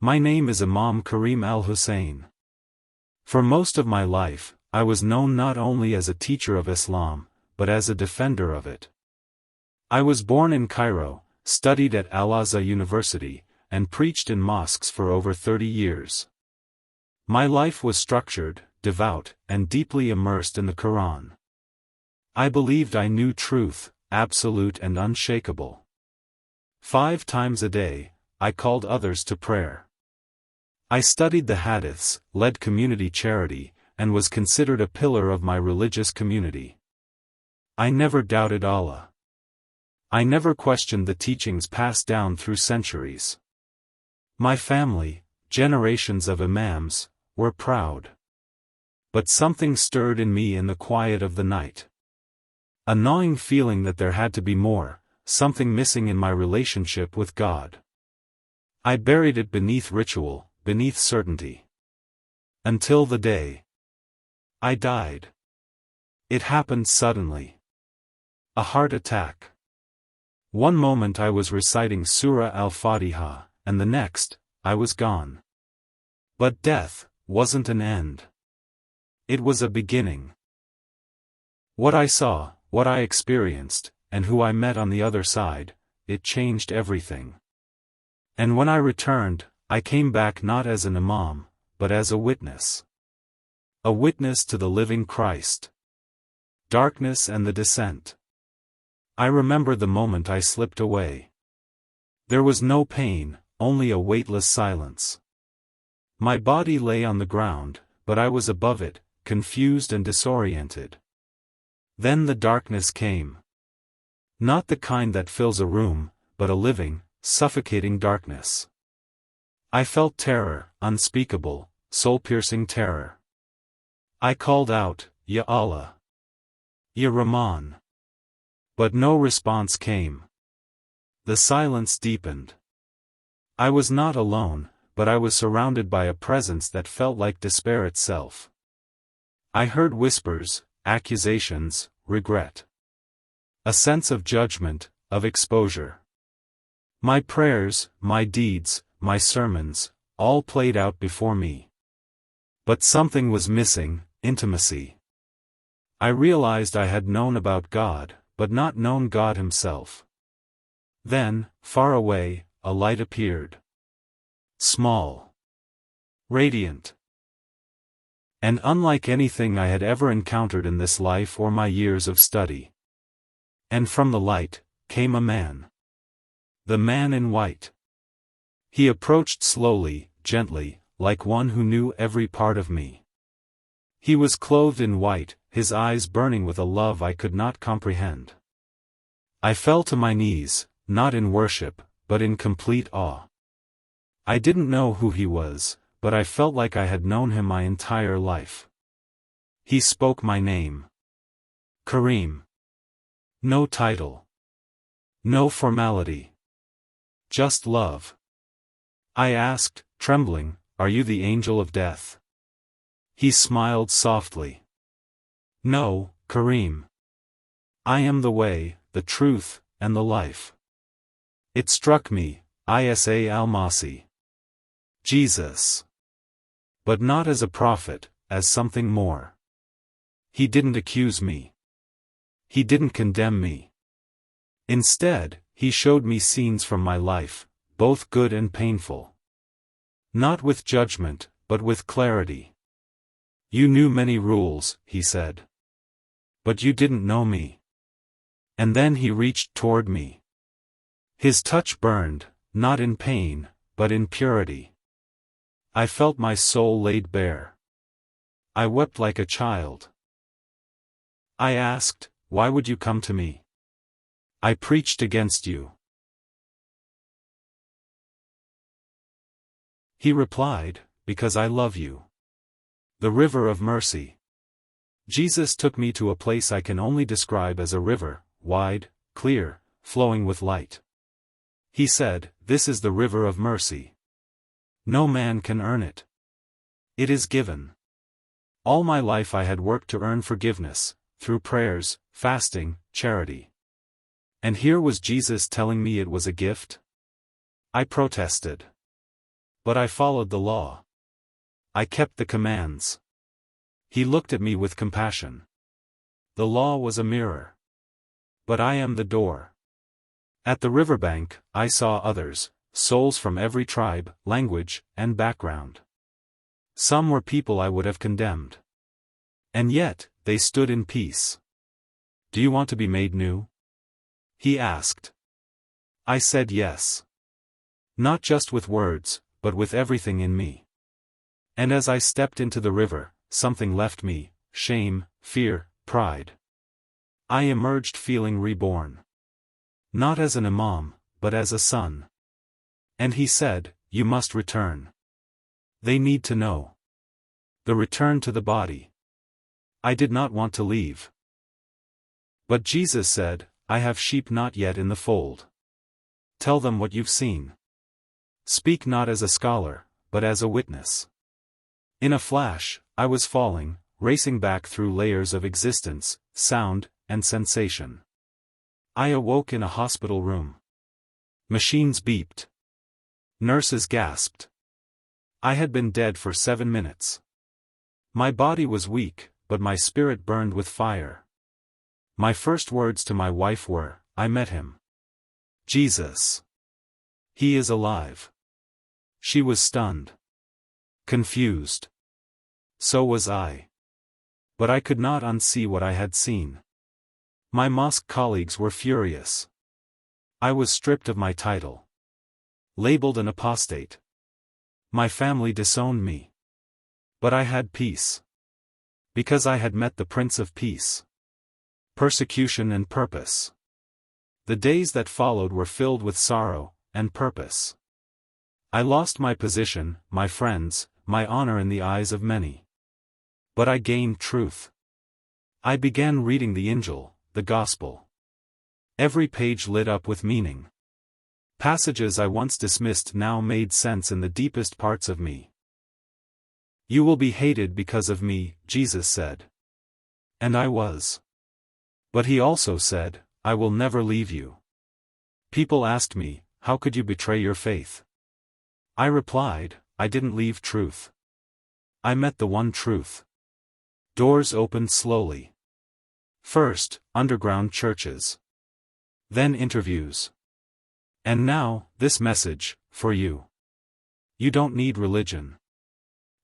My name is Imam Kareem al-Hussein. For most of my life, I was known not only as a teacher of Islam, but as a defender of it. I was born in Cairo, studied at Al-Azhar University, and preached in mosques for over 30 years. My life was structured, devout, and deeply immersed in the Quran. I believed I knew truth, absolute and unshakable. 5 times a day, I called others to prayer. I studied the hadiths, led community charity, and was considered a pillar of my religious community. I never doubted Allah. I never questioned the teachings passed down through centuries. My family, generations of imams, were proud. But something stirred in me in the quiet of the night. A gnawing feeling that there had to be more, something missing in my relationship with God. I buried it beneath ritual, beneath certainty. Until the day I died. It happened suddenly. A heart attack. One moment I was reciting Surah al-Fatiha, and the next, I was gone. But death wasn't an end. It was a beginning. What I saw, what I experienced, and who I met on the other side, it changed everything. And when I returned, I came back not as an imam, but as a witness. A witness to the living Christ. Darkness and the descent. I remember the moment I slipped away. There was no pain, only a weightless silence. My body lay on the ground, but I was above it, confused and disoriented. Then the darkness came. Not the kind that fills a room, but a living, suffocating darkness. I felt terror, unspeakable, soul-piercing terror. I called out, Ya Allah. Ya Rahman. But no response came. The silence deepened. I was not alone, but I was surrounded by a presence that felt like despair itself. I heard whispers, accusations, regret. A sense of judgment, of exposure. My prayers, my deeds, my sermons, all played out before me. But something was missing, intimacy. I realized I had known about God, but not known God himself. Then, far away, a light appeared. Small. Radiant. And unlike anything I had ever encountered in this life or my years of study. And from the light, came a man. The man in white. He approached slowly, gently, like one who knew every part of me. He was clothed in white, his eyes burning with a love I could not comprehend. I fell to my knees, not in worship, but in complete awe. I didn't know who he was, but I felt like I had known him my entire life. He spoke my name. Kareem. No title. No formality. Just love. I asked, trembling, "Are you the angel of death?" He smiled softly. "No, Kareem. I am the way, the truth, and the life." It struck me, Isa al-Masih. Jesus. But not as a prophet, as something more. He didn't accuse me. He didn't condemn me. Instead, he showed me scenes from my life, both good and painful. Not with judgment, but with clarity. "You knew many rules," he said. "But you didn't know me." And then he reached toward me. His touch burned, not in pain, but in purity. I felt my soul laid bare. I wept like a child. I asked, "Why would you come to me?" "I preached against you." He replied, "Because I love you." The river of mercy. Jesus took me to a place I can only describe as a river, wide, clear, flowing with light. He said, "This is the river of mercy. No man can earn it. It is given." All my life I had worked to earn forgiveness, through prayers, fasting, charity. And here was Jesus telling me it was a gift? I protested. But I followed the law. I kept the commands. He looked at me with compassion. The law was a mirror. But I am the door. At the riverbank, I saw others, souls from every tribe, language, and background. Some were people I would have condemned. And yet, they stood in peace. Do you want to be made new? He asked. I said yes. Not just with words, but with everything in me. And as I stepped into the river, something left me, shame, fear, pride. I emerged feeling reborn. Not as an imam, but as a son. And he said, you must return. They need to know. The return to the body. I did not want to leave. But Jesus said, I have sheep not yet in the fold. Tell them what you've seen. Speak not as a scholar, but as a witness. In a flash, I was falling, racing back through layers of existence, sound, and sensation. I awoke in a hospital room. Machines beeped. Nurses gasped. I had been dead for 7 minutes. My body was weak, but my spirit burned with fire. My first words to my wife were, I met him. Jesus. He is alive. She was stunned. Confused. So was I. But I could not unsee what I had seen. My mosque colleagues were furious. I was stripped of my title. Labeled an apostate. My family disowned me. But I had peace. Because I had met the Prince of Peace. Persecution and purpose. The days that followed were filled with sorrow and purpose. I lost my position, my friends, my honor in the eyes of many. But I gained truth. I began reading the Injil, the Gospel. Every page lit up with meaning. Passages I once dismissed now made sense in the deepest parts of me. You will be hated because of me, Jesus said. And I was. But he also said, I will never leave you. People asked me, how could you betray your faith? I replied, I didn't leave truth. I met the one truth. Doors opened slowly. First, underground churches. Then interviews. And now, this message, for you. You don't need religion.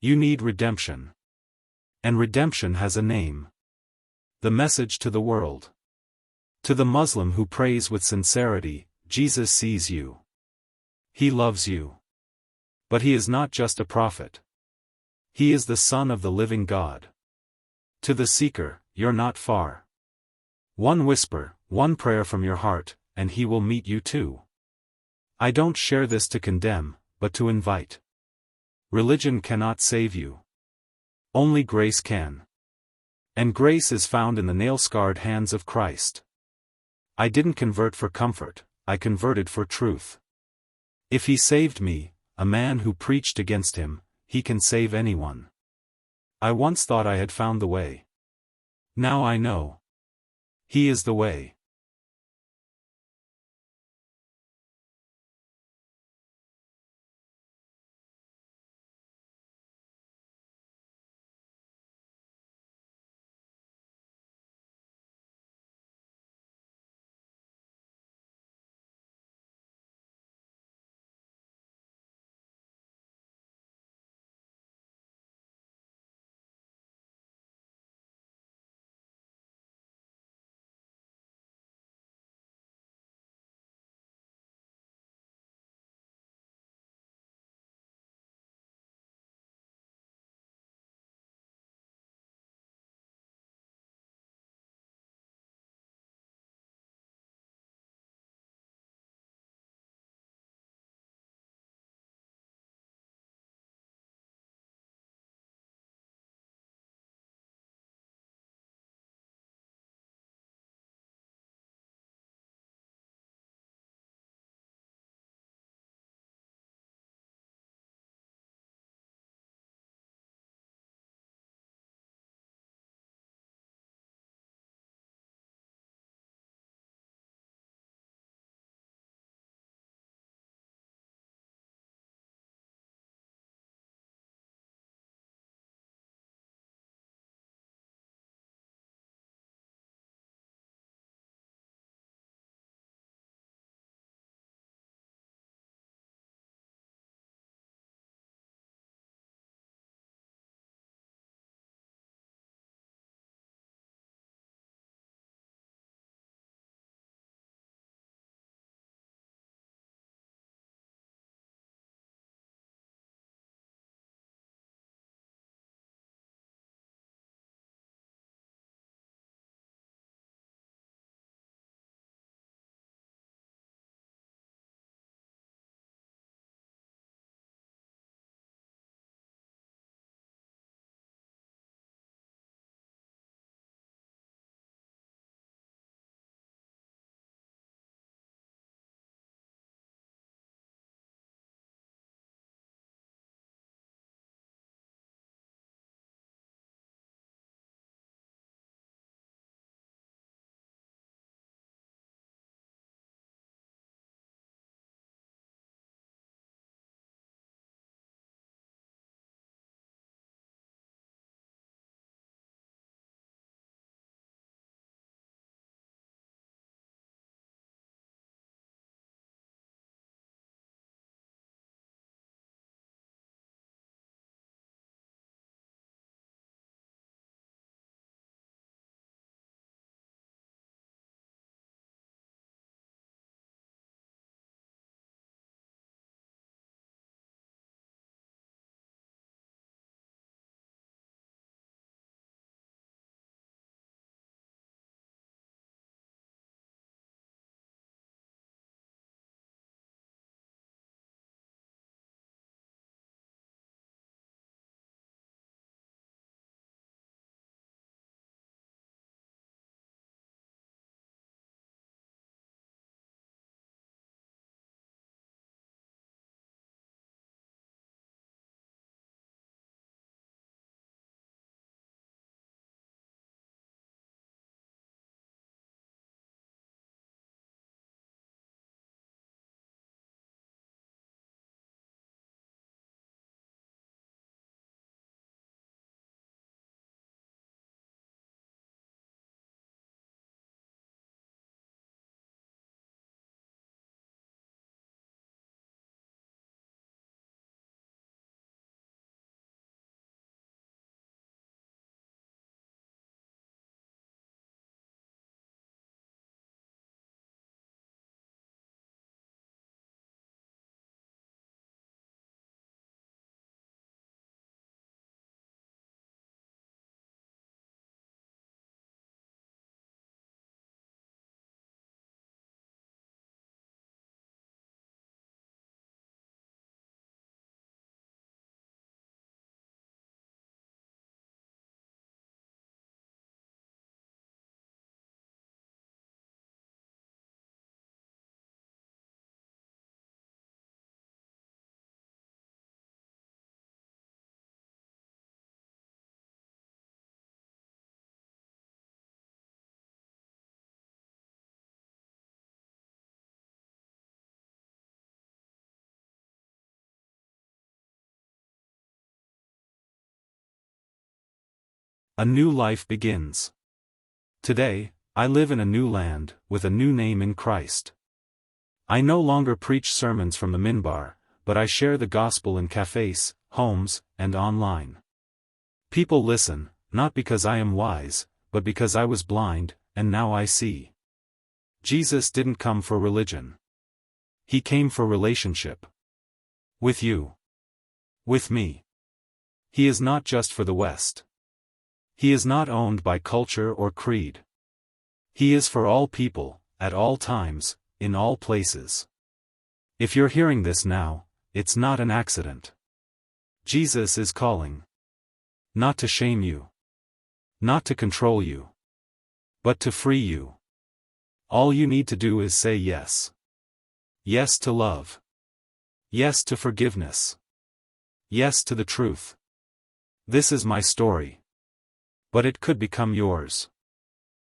You need redemption. And redemption has a name. The message to the world. To the Muslim who prays with sincerity, Jesus sees you. He loves you. But he is not just a prophet. He is the Son of the living God. To the seeker, you're not far. One whisper, one prayer from your heart, and he will meet you too. I don't share this to condemn, but to invite. Religion cannot save you. Only grace can. And grace is found in the nail-scarred hands of Christ. I didn't convert for comfort, I converted for truth. If he saved me, a man who preached against him, he can save anyone. I once thought I had found the way. Now I know. He is the way. A new life begins. Today, I live in a new land, with a new name in Christ. I no longer preach sermons from the minbar, but I share the gospel in cafes, homes, and online. People listen, not because I am wise, but because I was blind, and now I see. Jesus didn't come for religion. He came for relationship. With you. With me. He is not just for the West. He is not owned by culture or creed. He is for all people, at all times, in all places. If you're hearing this now, it's not an accident. Jesus is calling. Not to shame you. Not to control you. But to free you. All you need to do is say yes. Yes to love. Yes to forgiveness. Yes to the truth. This is my story. But it could become yours.